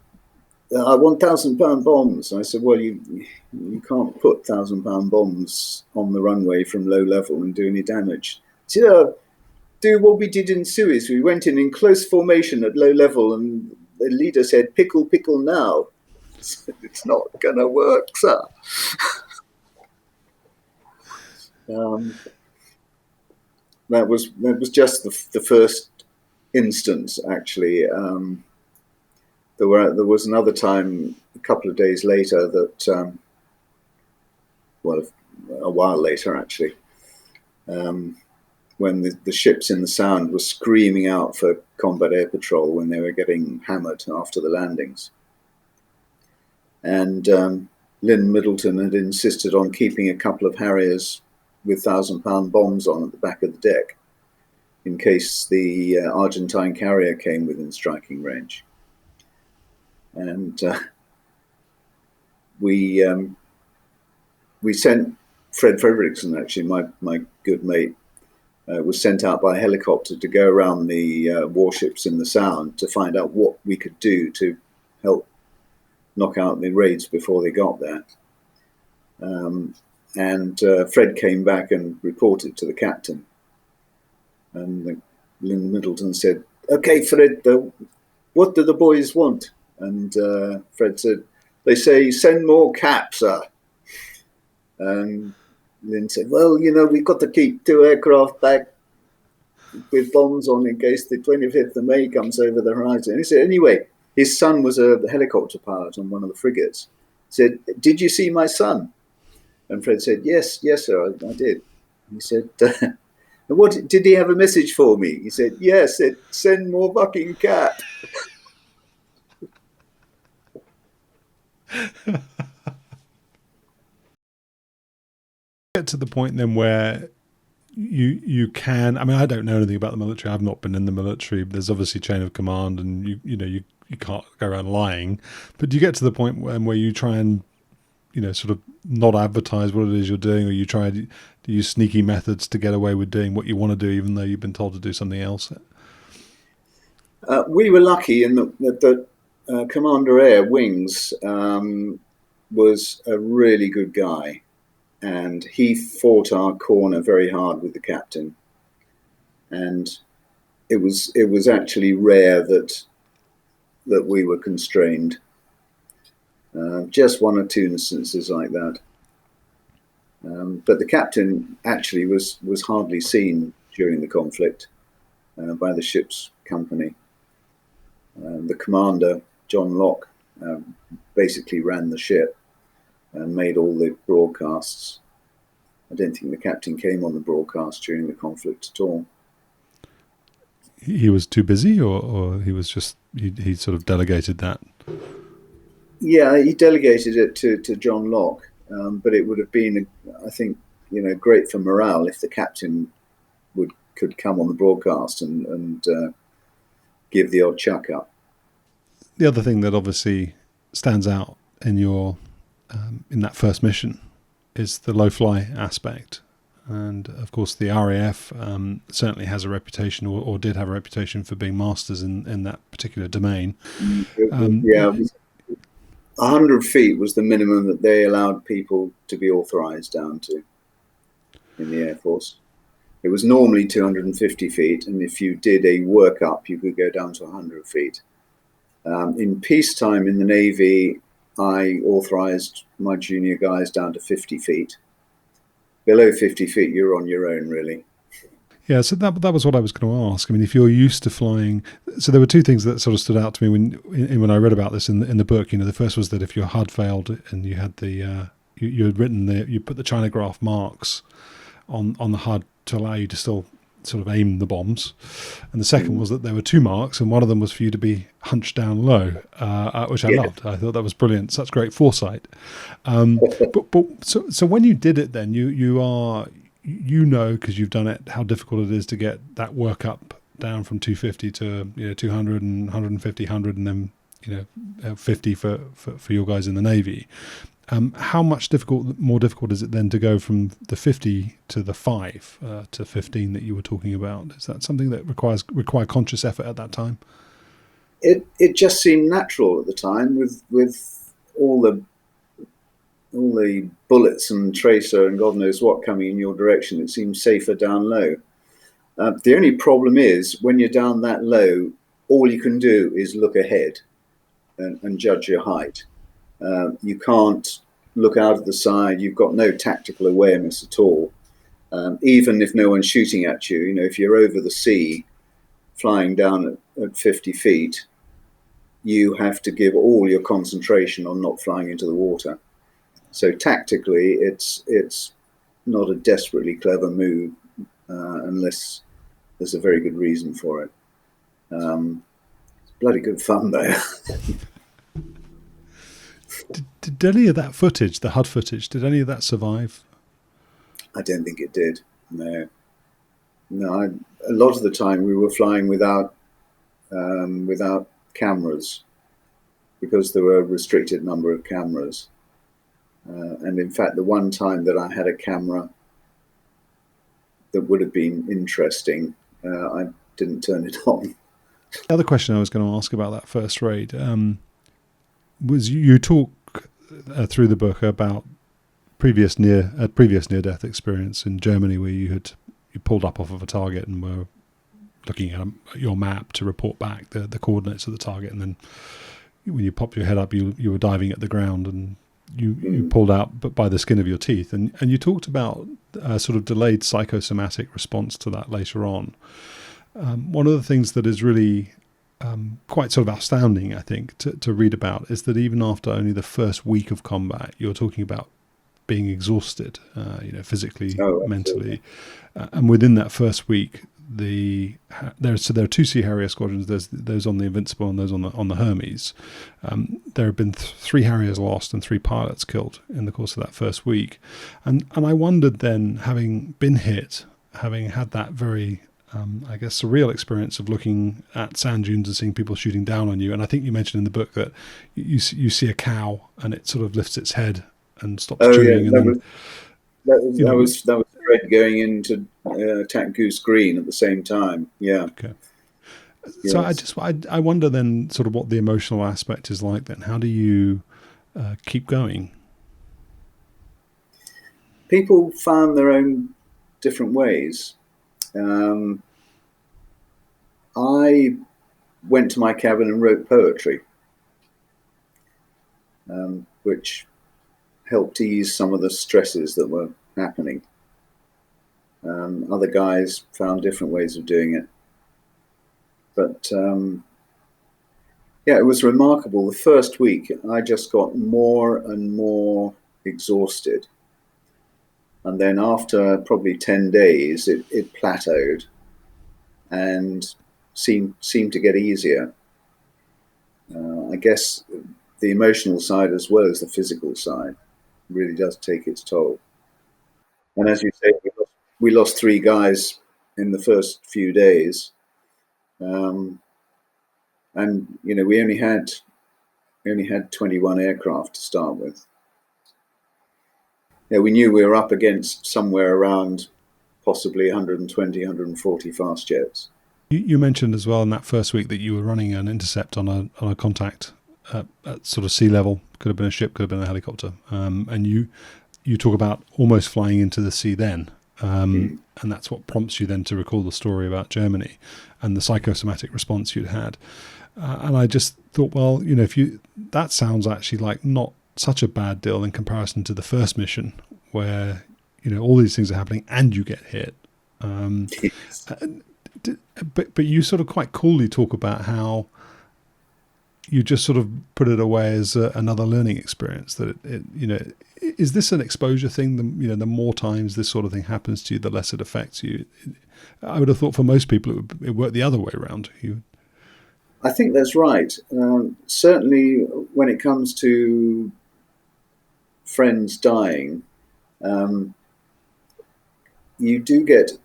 I want 1,000-pound bombs. And I said, well, you can't put 1,000-pound bombs on the runway from low level and do any damage. He said, do what we did in Suez. We went in close formation at low level, and the leader said, pickle, pickle now. It's not going to work, sir. That was just the first instance, actually. There was another time a couple of days later that, a while later actually, when the ships in the Sound were screaming out for combat air patrol when they were getting hammered after the landings. And Lynn Middleton had insisted on keeping a couple of Harriers with 1,000-pound bombs on at the back of the deck in case the Argentine carrier came within striking range. And we sent Fred Fredrickson, actually, my good mate, was sent out by helicopter to go around the warships in the Sound to find out what we could do to help knock out the raids before they got there. And Fred came back and reported to the captain. And Lynn Middleton said, okay, Fred, what do the boys want? And Fred said, they say, send more caps, sir. And Lynn said, well, we've got to keep 2 aircraft back with bombs on in case the 25th of May comes over the horizon. And he said, anyway, his son was a helicopter pilot on one of the frigates. He said, did you see my son? And Fred said, yes, sir, I did. He said, what did he have a message for me? He said, yes, it send more fucking cap. get to the point then where you can, I mean, I don't know anything about the military. I've not been in the military. There's obviously chain of command, and you can't go around lying. But do you get to the point where you try and sort of not advertise what it is you're doing, or you try to use sneaky methods to get away with doing what you want to do, even though you've been told to do something else? We were lucky in that Commander Air Wings was a really good guy, and he fought our corner very hard with the captain. And it was actually rare that we were constrained. Just one or two instances like that. But the captain actually was hardly seen during the conflict by the ship's company. The commander, John Locke, basically ran the ship and made all the broadcasts. I don't think the captain came on the broadcast during the conflict at all. He was too busy, or he was just, he sort of delegated that? Yeah, he delegated it to John Locke, but it would have been, I think, great for morale if the captain could come on the broadcast and give the odd chuck up. The other thing that obviously stands out in your in that first mission is the low fly aspect, and of course the RAF certainly has a reputation, or did have a reputation, for being masters in that particular domain. 100 feet was the minimum that they allowed people to be authorized down to in the Air Force. It was normally 250 feet, and if you did a workup, you could go down to 100 feet. In peacetime in the Navy, I authorized my junior guys down to 50 feet. Below 50 feet, you're on your own, really. Yeah, so that was what I was going to ask. I mean, if you're used to flying, so there were two things that sort of stood out to me when I read about this in the book. The first was that if your HUD failed and you had you had written you put the Chinagraph marks on the HUD to allow you to still sort of aim the bombs, and the second was that there were two marks, and one of them was for you to be hunched down low, which I loved. I thought that was brilliant. Such great foresight. So when you did it, then because you've done it, how difficult it is to get that work up down from 250 to 200 and 150, 100, and then 50 for your guys in the Navy. How much more difficult is it then to go from the 50 to the 5 to 15 that you were talking about? Is that something that required conscious effort at that time? It just seemed natural at the time, with all the bullets and tracer and God knows what coming in your direction. It seems safer down low. The only problem is when you're down that low, all you can do is look ahead and judge your height. You can't look out of the side. You've got no tactical awareness at all. Even if no one's shooting at you, if you're over the sea flying down at 50 feet, you have to give all your concentration on not flying into the water. So tactically, it's not a desperately clever move unless there's a very good reason for it. It's bloody good fun, though. Did any of that footage, the HUD footage, did any of that survive? I don't think it did. No. A lot of the time we were flying without cameras, because there were a restricted number of cameras. And in fact, the one time that I had a camera that would have been interesting, I didn't turn it on. The other question I was going to ask about that first raid was you talk through the book about previous near-death experience in Germany, where you pulled up off of a target and were looking at your map to report back the coordinates of the target, and then when you popped your head up, you were diving at the ground and you pulled out, but by the skin of your teeth. And you talked about a sort of delayed psychosomatic response to that later on. One of the things that is really quite sort of astounding, I think, to read about, is that even after only the first week of combat, you're talking about being exhausted, physically, Oh, absolutely. mentally, and within that first week, there are two Sea Harrier squadrons. There's those on the Invincible and those on the Hermes. There have been three Harriers lost and three pilots killed in the course of that first week, and I wondered then, having been hit, having had that very I guess surreal experience of looking at sand dunes and seeing people shooting down on you. And I think you mentioned in the book that you see a cow and it sort of lifts its head and stops Oh yeah, chewing, and then that was Fred going into attack Goose Green at the same time. Yeah. okay. So Yes. I wonder then sort of what the emotional aspect is like then. How do you keep going? People found their own different ways. I went to my cabin and wrote poetry, which helped ease some of the stresses that were happening. Other guys found different ways of doing it. But yeah, it was remarkable. The first week, I just got more and more exhausted. And then after probably 10 days, it plateaued and seemed to get easier. I guess the emotional side as well as the physical side really does take its toll. And as you say, we lost three guys in the first few days. And we only had 21 aircraft to start with. Yeah, we knew we were up against somewhere around possibly 120, 140 fast jets. You mentioned as well in that first week that you were running an intercept on a contact at sort of sea level. Could have been a ship, could have been a helicopter, and you talk about almost flying into the sea then. And that's what prompts you then to recall the story about Germany and the psychosomatic response you'd had. And I just thought, well, that sounds actually like not such a bad deal in comparison to the first mission where, all these things are happening and you get hit. But you sort of quite coolly talk about how you just sort of put it away as another learning experience. That is this an exposure thing? The more times this sort of thing happens to you, the less it affects you. I would have thought for most people it worked the other way around. I think that's right. Certainly, when it comes to friends dying, you do get,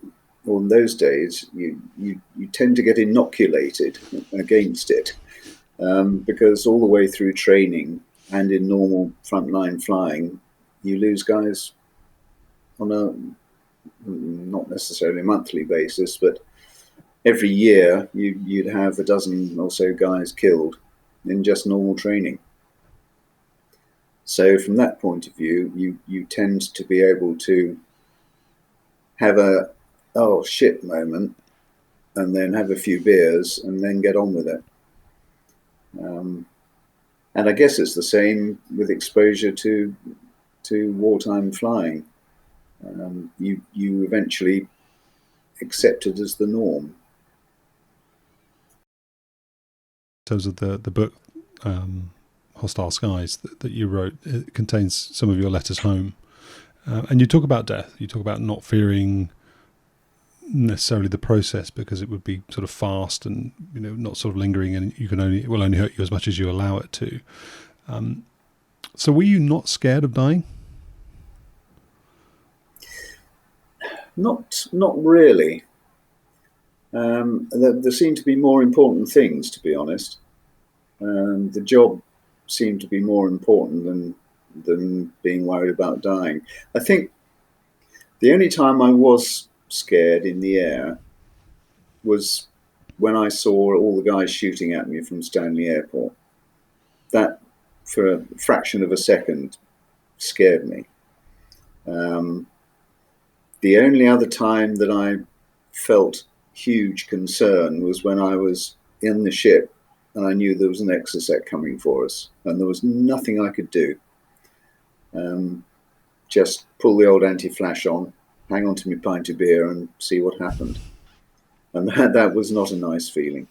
well, in those days, you tend to get inoculated against it, because all the way through training and in normal frontline flying, you lose guys on a not necessarily monthly basis, but every year you'd have a dozen or so guys killed in just normal training. So from that point of view, you tend to be able to have a oh shit moment and then have a few beers and then get on with it. And I guess it's the same with exposure to wartime flying. You eventually accept it as the norm. In terms of the book, Hostile Skies, that you wrote, it contains some of your letters home. And you talk about death. You talk about not fearing necessarily the process because it would be sort of fast and not sort of lingering, and it will only hurt you as much as you allow it to. So were you not scared of dying? Not really. There seem to be more important things, to be honest. The job seemed to be more important than being worried about dying. I think the only time I was scared in the air was when I saw all the guys shooting at me from Stanley Airport. That, for a fraction of a second, scared me. The only other time that I felt huge concern was when I was in the ship and I knew there was an exocet coming for us, and there was nothing I could do. Just pull the old anti-flash on, hang on to my pint of beer and see what happened. And that was not a nice feeling.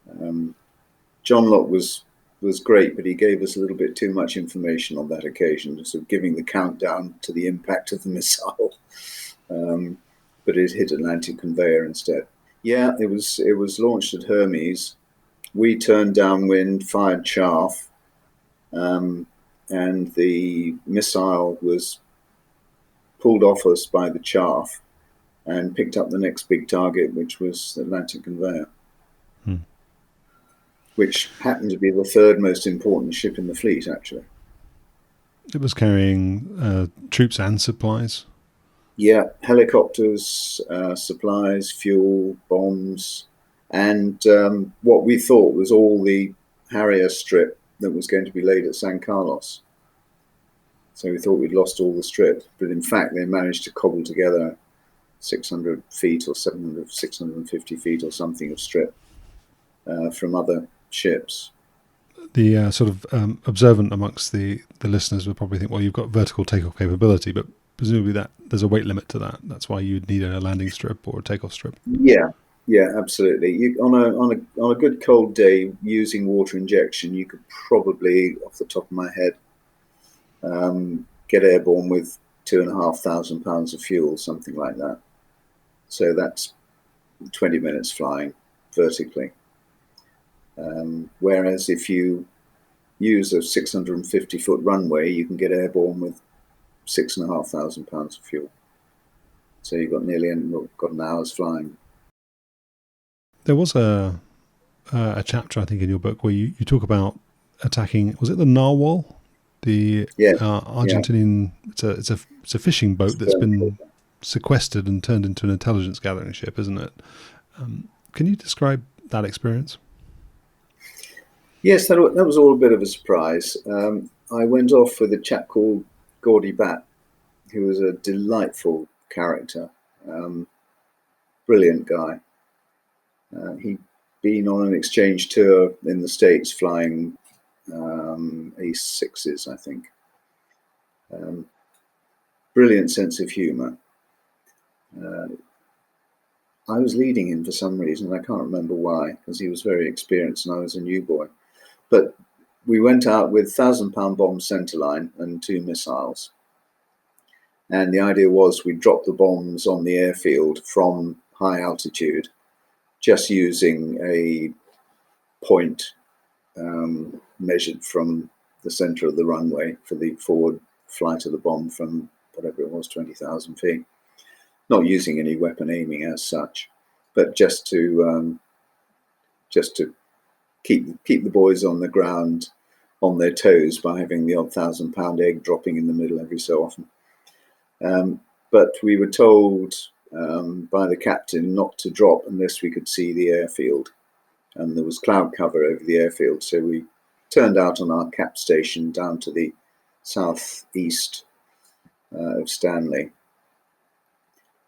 John Locke was was great, but he gave us a little bit too much information on that occasion, sort of giving the countdown to the impact of the missile. But it hit Atlantic conveyor instead. Yeah, it was launched at Hermes. We turned downwind, fired chaff, and the missile was pulled off us by the chaff and picked up the next big target, which was Atlantic conveyor, which happened to be the third most important ship in the fleet, actually. It was carrying troops and supplies. Yeah, helicopters, supplies, fuel, bombs, and what we thought was all the Harrier strip that was going to be laid at San Carlos. So we thought we'd lost all the strip, but in fact they managed to cobble together 600 feet or 650 feet or something of strip from other ships. The sort of observant amongst the listeners would probably think, well, you've got vertical takeoff capability, but presumably that there's a weight limit to that. That's why you'd need a landing strip or a takeoff strip. Yeah, absolutely. On a good cold day, using water injection, you could probably, off the top of my head, get airborne with 2,500 pounds of fuel, something like that. So that's 20 minutes flying vertically. Whereas if you use a 650-foot runway, you can get airborne with 6,500 pounds of fuel. So you've got an hour's flying. There was a chapter, I think, in your book where you talk about attacking. Was it the narwhal? The Argentinian. Yeah. It's a fishing boat that's been sequestered and turned into an intelligence gathering ship, isn't it? Can you describe that experience? Yes, that was all a bit of a surprise. I went off with a chap called Gordy Bat, who was a delightful character, brilliant guy. He'd been on an exchange tour in the States flying A6s, I think. Brilliant sense of humour. I was leading him for some reason. I can't remember why, because he was very experienced and I was a new boy. But we went out with 1,000-pound bomb centerline and 2 missiles. And the idea was we'd drop the bombs on the airfield from high altitude, just using a point measured from the center of the runway for the forward flight of the bomb from whatever it was, 20,000 feet. Not using any weapon aiming as such, but just to keep the boys on the ground on their toes by having the odd 1,000-pound egg dropping in the middle every so often. But we were told by the captain not to drop unless we could see the airfield, and there was cloud cover over the airfield, so we turned out on our cap station down to the southeast of Stanley,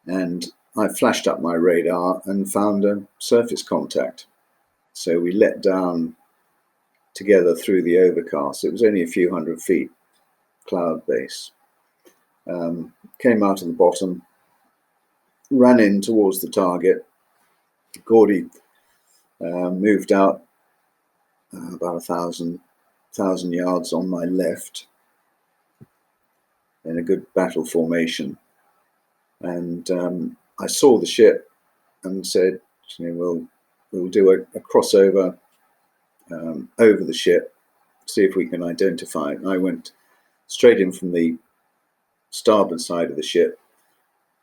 and I flashed up my radar and found a surface contact. So we let down together through the overcast. It was only a few hundred feet cloud base. Came out of the bottom, ran in towards the target. Gordy moved out about 1,000 yards on my left in a good battle formation. And I saw the ship and said, we'll do a crossover over the ship, see if we can identify it. And I went straight in from the starboard side of the ship,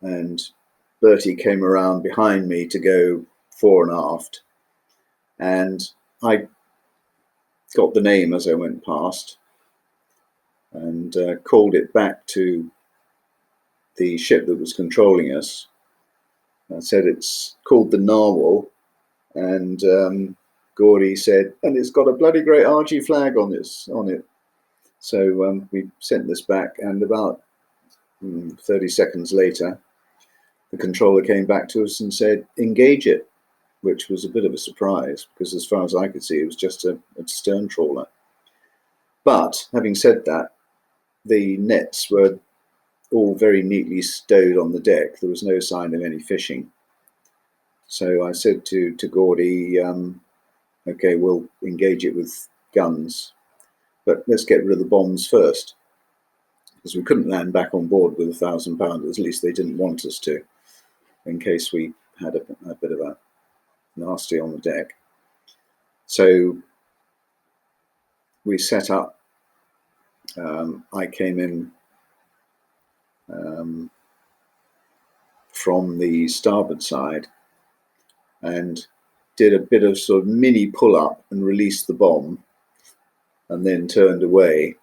and Bertie came around behind me to go fore and aft, and I got the name as I went past and called it back to the ship that was controlling us. I said it's called the Narwhal, and Gordy said, and it's got a bloody great RG flag on it. So we sent this back, and about 30 seconds later, the controller came back to us and said, engage it, which was a bit of a surprise because as far as I could see, it was just a stern trawler. But having said that, the nets were all very neatly stowed on the deck. There was no sign of any fishing. So I said to Gordy, okay, we'll engage it with guns, but let's get rid of the bombs first, because we couldn't land back on board with 1,000 pounders. At least they didn't want us to, in case we had a bit of a nasty on the deck. So we set up. I came in from the starboard side and did a bit of sort of mini pull-up and released the bomb, and then turned away,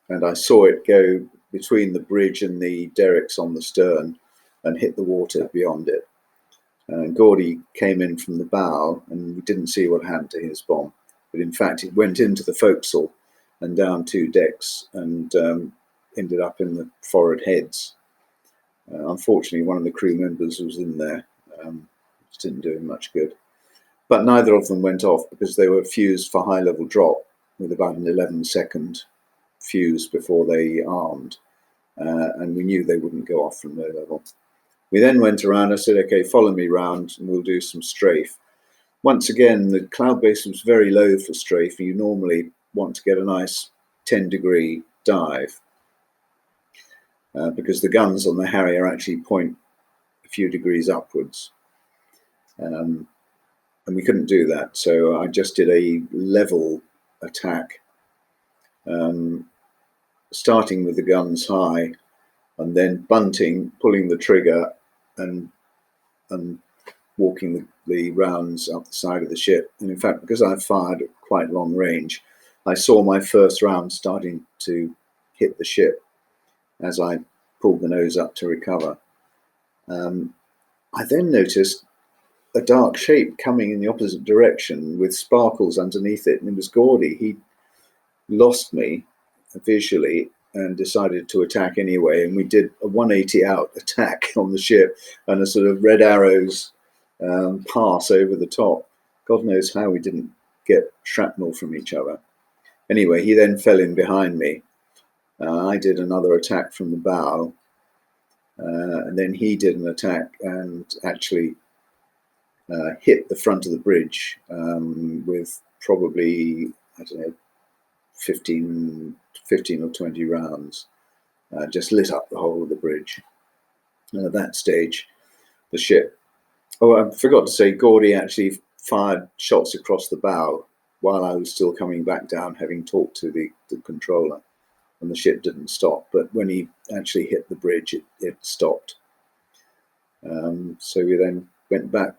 and I saw it go between the bridge and the derricks on the stern and hit the water beyond it. And Gordy came in from the bow, and we didn't see what happened to his bomb, but in fact it went into the forecastle and down 2 decks and ended up in the forward heads. Unfortunately, one of the crew members was in there, which didn't do him much good. But neither of them went off because they were fused for high level drop with about an 11-second fuse before they armed. And we knew they wouldn't go off from low level. We then went around. I said, okay, follow me round and we'll do some strafe. Once again, the cloud base was very low for strafe. You normally want to get a nice 10-degree dive because the guns on the Harrier actually point a few degrees upwards. And we couldn't do that. So I just did a level attack, starting with the guns high and then bunting, pulling the trigger and walking the rounds up the side of the ship. And in fact, because I fired at quite long range, I saw my first round starting to hit the ship as I pulled the nose up to recover. I then noticed a dark shape coming in the opposite direction with sparkles underneath it, and it was Gordy. He lost me visually and decided to attack anyway, and we did a 180 out attack on the ship and a sort of red arrows pass over the top. God knows how we didn't get shrapnel from each other. Anyway, he then fell in behind me. I did another attack from the bow, and then he did an attack and actually hit the front of the bridge with probably, I don't know, 15 or 20 rounds. Just lit up the whole of the bridge. And at that stage, the ship... Oh, I forgot to say, Gordy actually fired shots across the bow while I was still coming back down, having talked to the controller, and the ship didn't stop. But when he actually hit the bridge, it stopped. So we then went back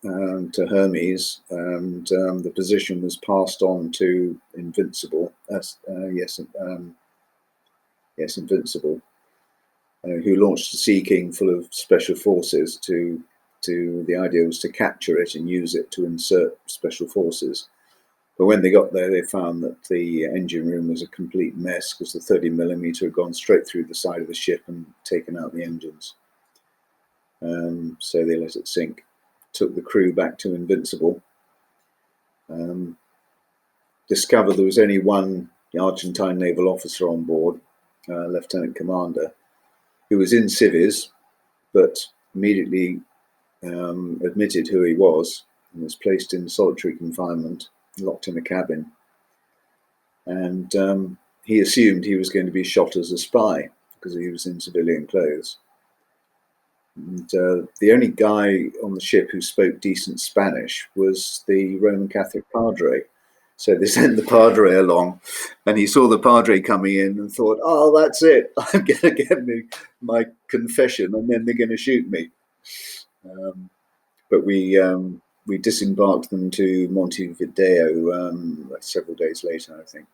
to Hermes, and the position was passed on to Invincible. Invincible, who launched a Sea King full of special forces. The idea was to capture it and use it to insert special forces. But when they got there, they found that the engine room was a complete mess because the 30mm had gone straight through the side of the ship and taken out the engines. So they let it sink. Took the crew back to Invincible. Discovered there was only one Argentine naval officer on board, Lieutenant Commander, who was in civis, but immediately admitted who he was and was placed in solitary confinement, locked in a cabin. And he assumed he was going to be shot as a spy because he was in civilian clothes. And the only guy on the ship who spoke decent Spanish was the Roman Catholic padre. So they sent the padre along, and he saw the padre coming in and thought, oh, that's it. I'm going to get my confession, and then they're going to shoot me. But we disembarked them to Montevideo several days later, I think.